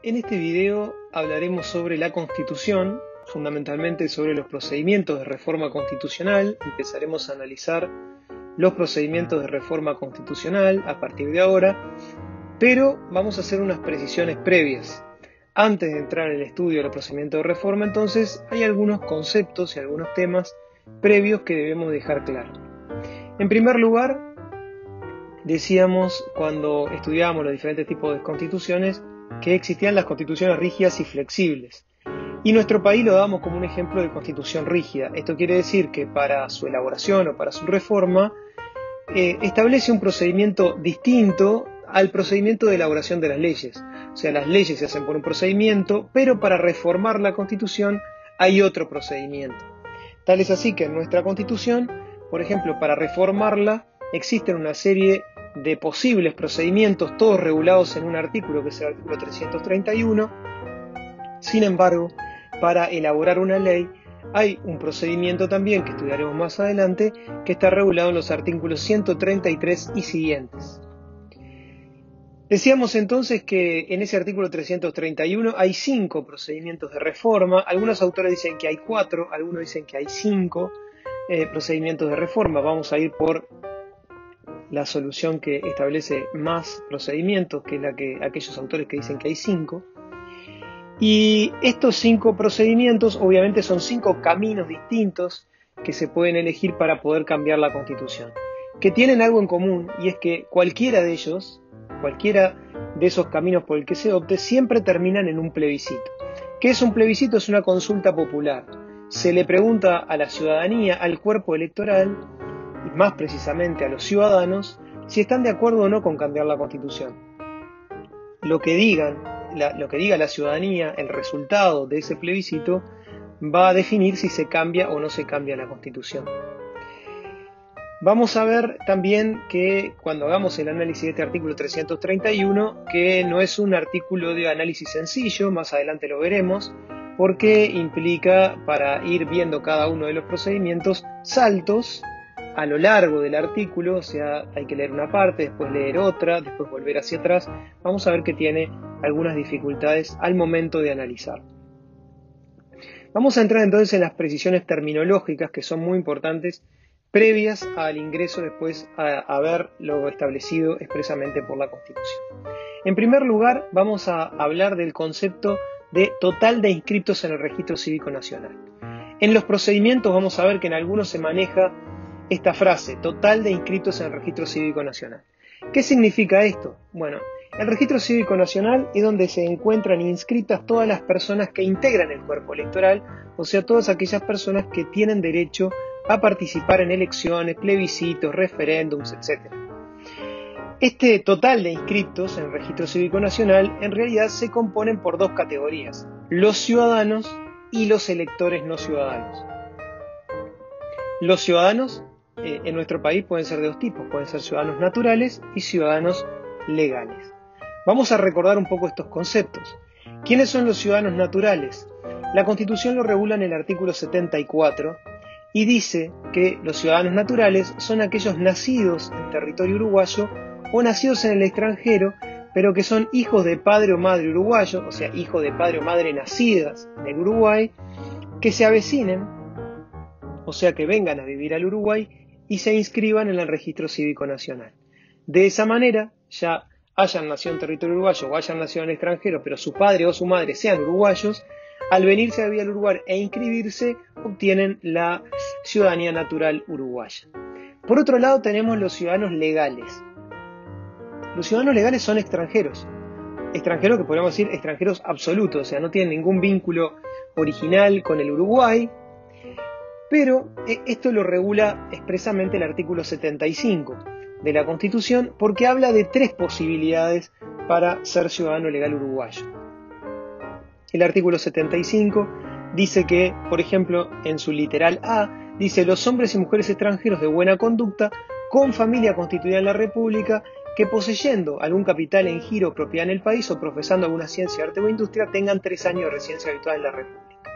En este video hablaremos sobre la Constitución, fundamentalmente sobre los procedimientos de reforma constitucional. Empezaremos a analizar los procedimientos de reforma constitucional a partir de ahora, pero vamos a hacer unas precisiones previas. Antes de entrar en el estudio de los procedimientos de reforma, entonces, hay algunos conceptos y algunos temas previos que debemos dejar claros. En primer lugar, decíamos cuando estudiábamos los diferentes tipos de constituciones que existían las constituciones rígidas y flexibles. Y nuestro país lo damos como un ejemplo de constitución rígida. Esto quiere decir que para su elaboración o para su reforma establece un procedimiento distinto al procedimiento de elaboración de las leyes. O sea, las leyes se hacen por un procedimiento, pero para reformar la Constitución hay otro procedimiento. Tal es así que en nuestra Constitución, por ejemplo, para reformarla existen una serie de posibles procedimientos, todos regulados en un artículo que es el artículo 331. Sin embargo, para elaborar una ley hay un procedimiento también que estudiaremos más adelante, que está regulado en los artículos 133 y siguientes. Decíamos entonces que en ese artículo 331 hay 5 procedimientos de reforma. Algunos autores dicen que hay 4, algunos dicen que hay 5 procedimientos de reforma. Vamos a ir por la solución que establece más procedimientos, que es la que aquellos autores que dicen que hay 5. Y estos 5 procedimientos obviamente son 5 caminos distintos que se pueden elegir para poder cambiar la Constitución, que tienen algo en común, y es que cualquiera de ellos, cualquiera de esos caminos por el que se opte, siempre terminan en un plebiscito. ¿Qué es un plebiscito? Es una consulta popular. Se le pregunta a la ciudadanía, al cuerpo electoral, y más precisamente a los ciudadanos, si están de acuerdo o no con cambiar la Constitución. Lo que diga la ciudadanía, el resultado de ese plebiscito, va a definir si se cambia o no se cambia la Constitución. Vamos a ver también que cuando hagamos el análisis de este artículo 331, que no es un artículo de análisis sencillo, más adelante lo veremos, porque implica, para ir viendo cada uno de los procedimientos, saltos a lo largo del artículo. O sea, hay que leer una parte, después leer otra, después volver hacia atrás. Vamos a ver que tiene algunas dificultades al momento de analizar. Vamos a entrar entonces en las precisiones terminológicas, que son muy importantes, previas al ingreso después a ver lo establecido expresamente por la Constitución. En primer lugar, vamos a hablar del concepto de total de inscriptos en el Registro Cívico Nacional. En los procedimientos vamos a ver que en algunos se maneja esta frase, total de inscriptos en el Registro Cívico Nacional. ¿Qué significa esto? Bueno, el Registro Cívico Nacional es donde se encuentran inscritas todas las personas que integran el cuerpo electoral, o sea, todas aquellas personas que tienen derecho a participar en elecciones, plebiscitos, referéndums, etc. Este total de inscriptos en el Registro Cívico Nacional en realidad se componen por 2 categorías, los ciudadanos y los electores no ciudadanos. Los ciudadanos en nuestro país pueden ser de 2 tipos, pueden ser ciudadanos naturales y ciudadanos legales. Vamos a recordar un poco estos conceptos. ¿Quiénes son los ciudadanos naturales? La Constitución lo regula en el artículo 74 y dice que los ciudadanos naturales son aquellos nacidos en territorio uruguayo o nacidos en el extranjero, pero que son hijos de padre o madre uruguayo, o sea, hijos de padre o madre nacidas en el Uruguay, que se avecinen, o sea, que vengan a vivir al Uruguay y se inscriban en el Registro Cívico Nacional. De esa manera, ya hayan nacido en territorio uruguayo o hayan nacido en el extranjero, pero su padre o su madre sean uruguayos, al venirse a vivir al Uruguay e inscribirse, obtienen la ciudadanía natural uruguaya. Por otro lado, tenemos los ciudadanos legales. Los ciudadanos legales son extranjeros. Extranjeros que podríamos decir extranjeros absolutos, o sea, no tienen ningún vínculo original con el Uruguay, pero esto lo regula expresamente el artículo 75 de la Constitución, porque habla de 3 posibilidades para ser ciudadano legal uruguayo. El artículo 75 dice que, por ejemplo, en su literal A, dice: los hombres y mujeres extranjeros de buena conducta, con familia constituida en la República, que poseyendo algún capital en giro o propiedad en el país o profesando alguna ciencia, arte o industria, tengan 3 años de residencia habitual en la República.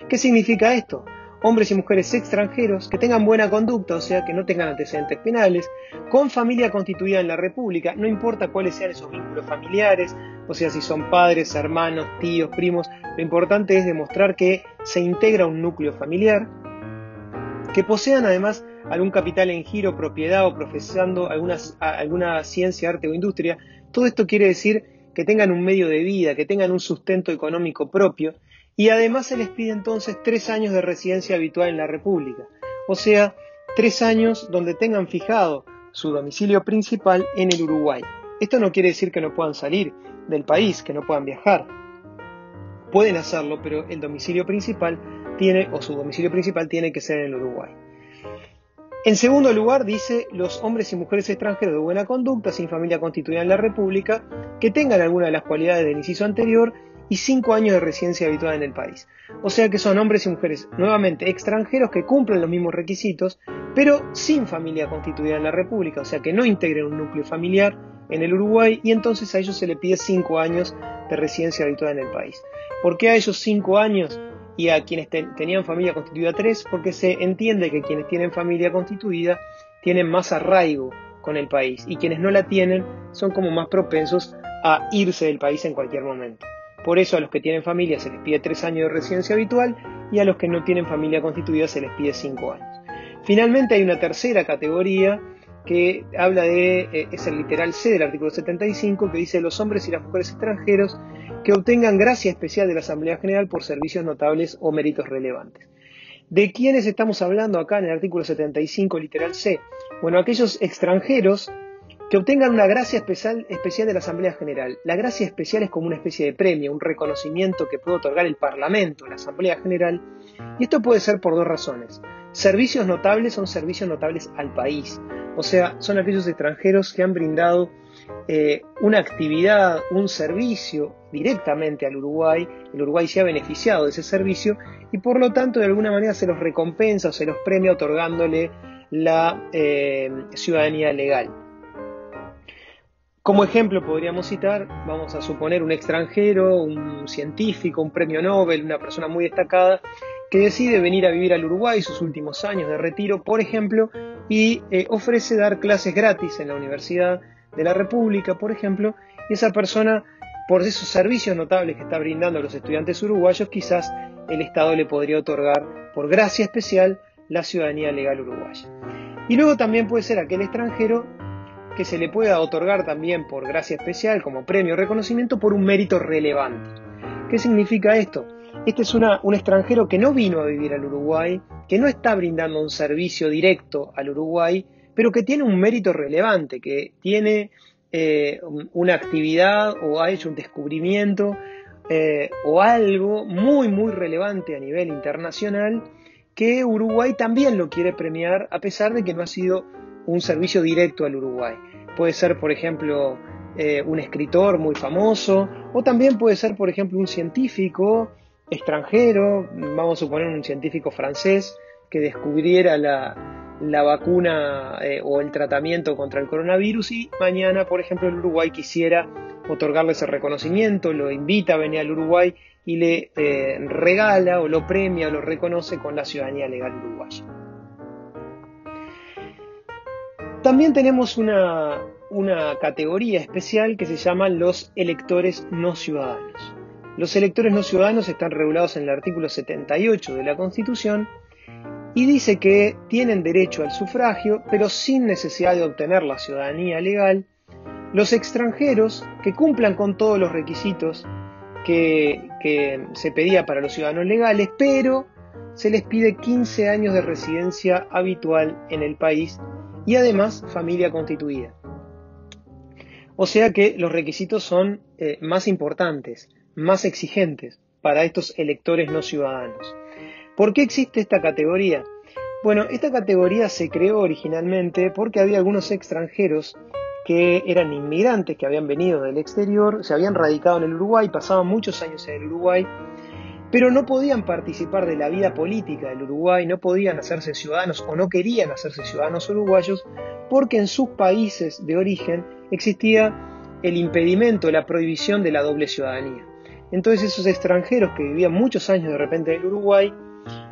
¿Qué significa esto? hombres y mujeres extranjeros que tengan buena conducta, o sea, que no tengan antecedentes penales, con familia constituida en la República, no importa cuáles sean esos vínculos familiares, o sea, si son padres, hermanos, tíos, primos, lo importante es demostrar que se integra un núcleo familiar, que posean además algún capital en giro, propiedad o profesando alguna ciencia, arte o industria. Todo esto quiere decir que tengan un medio de vida, que tengan un sustento económico propio, y además se les pide entonces 3 años de residencia habitual en la República, o sea, 3 años donde tengan fijado su domicilio principal en el Uruguay. Esto no quiere decir que no puedan salir del país, que no puedan viajar. Pueden hacerlo, pero el domicilio principal su domicilio principal tiene que ser en el Uruguay. En segundo lugar, dice los hombres y mujeres extranjeros de buena conducta, sin familia constituida en la República, que tengan alguna de las cualidades del inciso anterior y 5 años de residencia habitual en el país. O sea que son hombres y mujeres nuevamente extranjeros que cumplen los mismos requisitos, pero sin familia constituida en la República, o sea que no integren un núcleo familiar en el Uruguay, y entonces a ellos se les pide 5 años de residencia habitual en el país. ¿Por qué a ellos 5 años y a quienes tenían familia constituida 3? Porque se entiende que quienes tienen familia constituida tienen más arraigo con el país, y quienes no la tienen son como más propensos a irse del país en cualquier momento. Por eso a los que tienen familia se les pide 3 años de residencia habitual, y a los que no tienen familia constituida se les pide 5 años. Finalmente hay una tercera categoría que habla es el literal C del artículo 75, que dice los hombres y las mujeres extranjeros que obtengan gracia especial de la Asamblea General por servicios notables o méritos relevantes. ¿De quiénes estamos hablando acá en el artículo 75, literal C? Bueno, aquellos extranjeros que obtengan una gracia especial de la Asamblea General. La gracia especial es como una especie de premio, un reconocimiento que puede otorgar el Parlamento, la Asamblea General, y esto puede ser por 2 razones. Servicios notables son servicios notables al país, o sea, son aquellos extranjeros que han brindado una actividad, un servicio directamente al Uruguay. El Uruguay se ha beneficiado de ese servicio y por lo tanto de alguna manera se los recompensa o se los premia otorgándole la ciudadanía legal. Como ejemplo podríamos citar, vamos a suponer, un extranjero, un científico, un premio Nobel, una persona muy destacada que decide venir a vivir al Uruguay sus últimos años de retiro, por ejemplo, y ofrece dar clases gratis en la Universidad de la República, por ejemplo, y esa persona, por esos servicios notables que está brindando a los estudiantes uruguayos, quizás el Estado le podría otorgar, por gracia especial, la ciudadanía legal uruguaya. Y luego también puede ser aquel extranjero que se le pueda otorgar también por gracia especial, como premio o reconocimiento, por un mérito relevante. ¿Qué significa esto? Este es un extranjero que no vino a vivir al Uruguay, que no está brindando un servicio directo al Uruguay, pero que tiene un mérito relevante, que tiene una actividad o ha hecho un descubrimiento o algo muy muy relevante a nivel internacional, que Uruguay también lo quiere premiar a pesar de que no ha sido un servicio directo al Uruguay. Puede ser, por ejemplo, un escritor muy famoso, o también puede ser, por ejemplo, un científico extranjero, vamos a suponer un científico francés que descubriera la vacuna o el tratamiento contra el coronavirus, y mañana, por ejemplo, el Uruguay quisiera otorgarle ese reconocimiento, lo invita a venir al Uruguay y le regala o lo premia o lo reconoce con la ciudadanía legal uruguaya. También tenemos una categoría especial que se llaman los electores no ciudadanos. Los electores no ciudadanos están regulados en el artículo 78 de la Constitución y dice que tienen derecho al sufragio, pero sin necesidad de obtener la ciudadanía legal, los extranjeros que cumplan con todos los requisitos que se pedía para los ciudadanos legales, pero se les pide 15 años de residencia habitual en el país y además familia constituida. O sea que los requisitos son más importantes, más exigentes para estos electores no ciudadanos. ¿Por qué existe esta categoría? Bueno, esta categoría se creó originalmente porque había algunos extranjeros que eran inmigrantes, que habían venido del exterior, se habían radicado en el Uruguay, pasaban muchos años en el Uruguay, pero no podían participar de la vida política del Uruguay, no podían hacerse ciudadanos o no querían hacerse ciudadanos uruguayos porque en sus países de origen existía el impedimento, la prohibición de la doble ciudadanía. Entonces esos extranjeros que vivían muchos años de repente en el Uruguay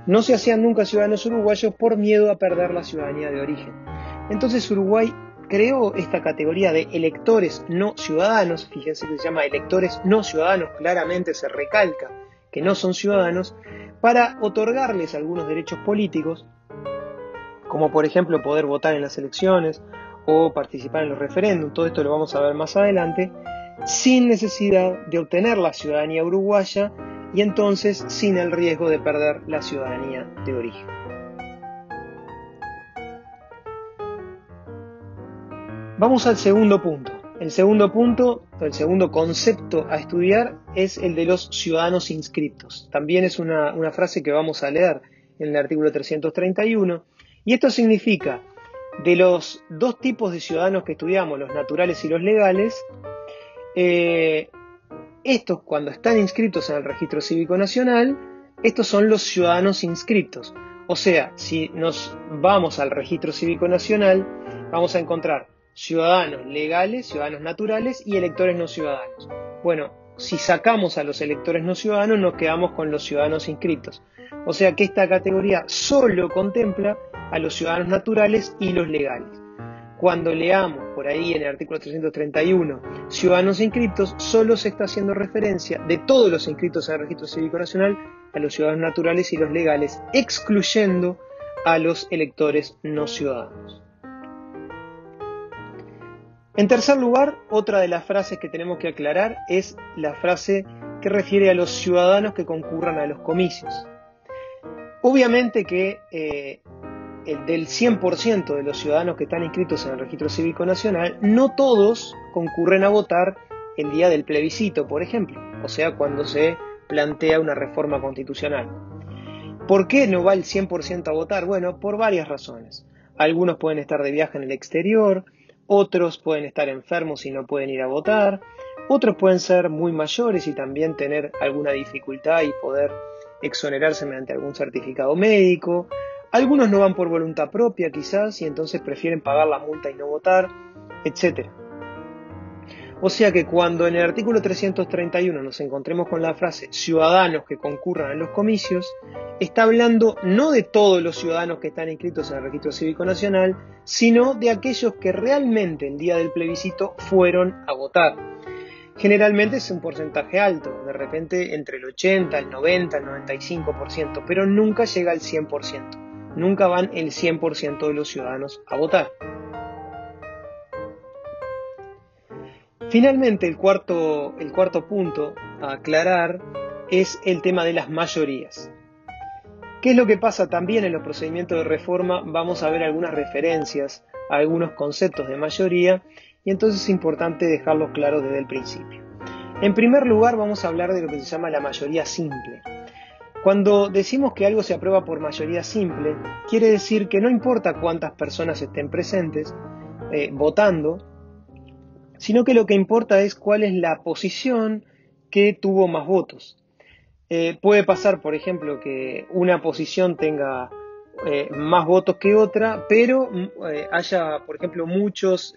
no se hacían nunca ciudadanos uruguayos por miedo a perder la ciudadanía de origen. Entonces Uruguay creó esta categoría de electores no ciudadanos, fíjense que se llama electores no ciudadanos, claramente se recalca que no son ciudadanos, para otorgarles algunos derechos políticos, como por ejemplo poder votar en las elecciones o participar en los referéndums, todo esto lo vamos a ver más adelante, sin necesidad de obtener la ciudadanía uruguaya y entonces sin el riesgo de perder la ciudadanía de origen. Vamos al segundo punto. El segundo concepto a estudiar es el de los ciudadanos inscriptos. También es una frase que vamos a leer en el artículo 331. Y esto significa, de los dos tipos de ciudadanos que estudiamos, los naturales y los legales, estos cuando están inscritos en el Registro Cívico Nacional, estos son los ciudadanos inscriptos. O sea, si nos vamos al Registro Cívico Nacional, vamos a encontrar ciudadanos legales, ciudadanos naturales y electores no ciudadanos. Bueno, si sacamos a los electores no ciudadanos, nos quedamos con los ciudadanos inscritos. O sea que esta categoría solo contempla a los ciudadanos naturales y los legales. Cuando leamos por ahí en el artículo 331 ciudadanos inscritos, solo se está haciendo referencia de todos los inscritos en el Registro Cívico Nacional a los ciudadanos naturales y los legales, excluyendo a los electores no ciudadanos. En tercer lugar, otra de las frases que tenemos que aclarar es la frase que refiere a los ciudadanos que concurran a los comicios. Obviamente que del 100% de los ciudadanos que están inscritos en el Registro Cívico Nacional, no todos concurren a votar el día del plebiscito, por ejemplo, o sea, cuando se plantea una reforma constitucional. ¿Por qué no va el 100% a votar? Bueno, por varias razones. Algunos pueden estar de viaje en el exterior, otros pueden estar enfermos y no pueden ir a votar, otros pueden ser muy mayores y también tener alguna dificultad y poder exonerarse mediante algún certificado médico. Algunos no van por voluntad propia quizás y entonces prefieren pagar la multa y no votar, etc. O sea que cuando en el artículo 331 nos encontremos con la frase ciudadanos que concurran a los comicios, está hablando no de todos los ciudadanos que están inscritos en el Registro Cívico Nacional, sino de aquellos que realmente el día del plebiscito fueron a votar. Generalmente es un porcentaje alto, de repente entre el 80, el 90, el 95%, pero nunca llega al 100%. Nunca van el 100% de los ciudadanos a votar. Finalmente, el cuarto punto a aclarar es el tema de las mayorías. ¿Qué es lo que pasa también en los procedimientos de reforma? Vamos a ver algunas referencias a algunos conceptos de mayoría y entonces es importante dejarlos claros desde el principio. En primer lugar, vamos a hablar de lo que se llama la mayoría simple. Cuando decimos que algo se aprueba por mayoría simple, quiere decir que no importa cuántas personas estén presentes votando, sino que lo que importa es cuál es la posición que tuvo más votos. Puede pasar, por ejemplo, que una posición tenga más votos que otra, pero haya, por ejemplo, muchas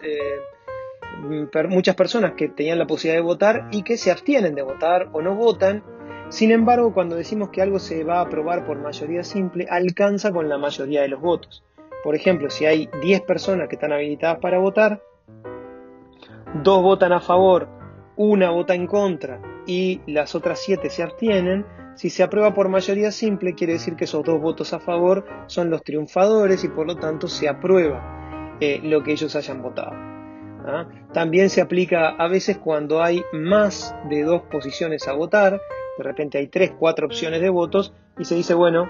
personas que tenían la posibilidad de votar y que se abstienen de votar o no votan. Sin embargo, cuando decimos que algo se va a aprobar por mayoría simple, alcanza con la mayoría de los votos. Por ejemplo, si hay 10 personas que están habilitadas para votar, 2 votan a favor, 1 vota en contra y las otras 7 se abstienen, si se aprueba por mayoría simple quiere decir que esos 2 votos a favor son los triunfadores y por lo tanto se aprueba lo que ellos hayan votado. También se aplica a veces cuando hay más de 2 posiciones a votar, de repente hay 3, 4 opciones de votos y se dice, bueno,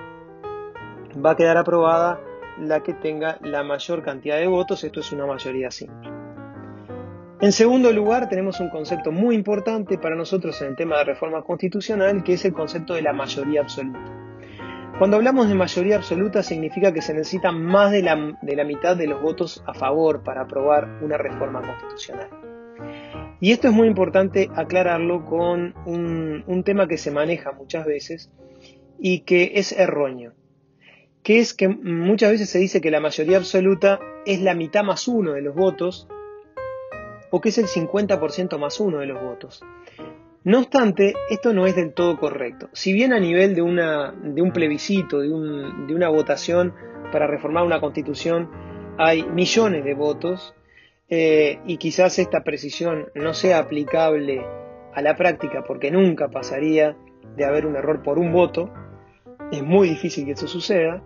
va a quedar aprobada la que tenga la mayor cantidad de votos, esto es una mayoría simple. En segundo lugar, tenemos un concepto muy importante para nosotros en el tema de reforma constitucional, que es el concepto de la mayoría absoluta. Cuando hablamos de mayoría absoluta significa que se necesita más de la mitad de los votos a favor para aprobar una reforma constitucional. Y esto es muy importante aclararlo con un tema que se maneja muchas veces y que es erróneo, que es que muchas veces se dice que la mayoría absoluta es la mitad más 1 de los votos o que es el 50% más 1 de los votos. No obstante, esto no es del todo correcto. Si bien a nivel de un plebiscito, de una votación para reformar una constitución, hay millones de votos, y quizás esta precisión no sea aplicable a la práctica porque nunca pasaría de haber un error por un voto, es muy difícil que eso suceda.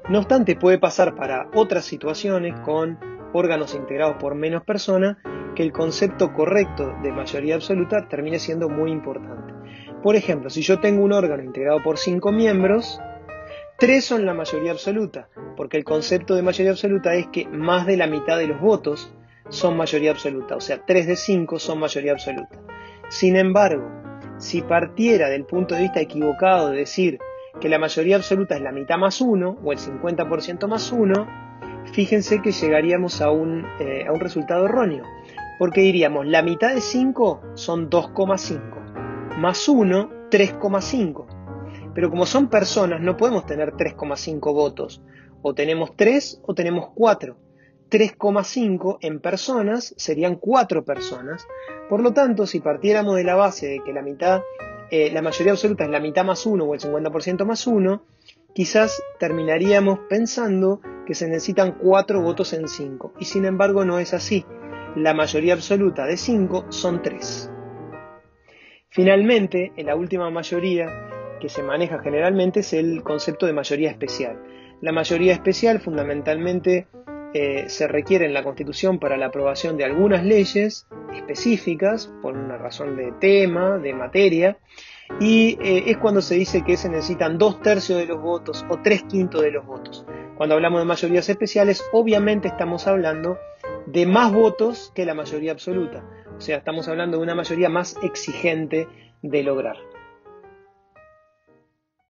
No obstante, puede pasar para otras situaciones con órganos integrados por menos personas que el concepto correcto de mayoría absoluta termine siendo muy importante. Por ejemplo, si yo tengo un órgano integrado por 5 miembros, 3 son la mayoría absoluta, porque el concepto de mayoría absoluta es que más de la mitad de los votos son mayoría absoluta, o sea, 3 de 5 son mayoría absoluta. Sin embargo, si partiera del punto de vista equivocado de decir que la mayoría absoluta es la mitad más 1 o el 50% más 1, fíjense que llegaríamos a un resultado erróneo, porque diríamos la mitad de 5 son 2,5, más 1, 3,5. Pero como son personas, no podemos tener 3,5 votos. O tenemos 3 o tenemos 4. 3,5 en personas serían 4 personas. Por lo tanto, si partiéramos de la base de que la mayoría absoluta es la mitad más 1 o el 50% más 1, quizás terminaríamos pensando que se necesitan 4 votos en 5. Y sin embargo no es así. La mayoría absoluta de 5 son 3. Finalmente, en la última mayoría que se maneja generalmente es el concepto de mayoría especial. La mayoría especial fundamentalmente se requiere en la Constitución para la aprobación de algunas leyes específicas por una razón de tema, de materia, y es cuando se dice que se necesitan 2/3 de los votos o 3/5 de los votos. Cuando hablamos de mayorías especiales, obviamente estamos hablando de más votos que la mayoría absoluta, o sea, estamos hablando de una mayoría más exigente de lograr.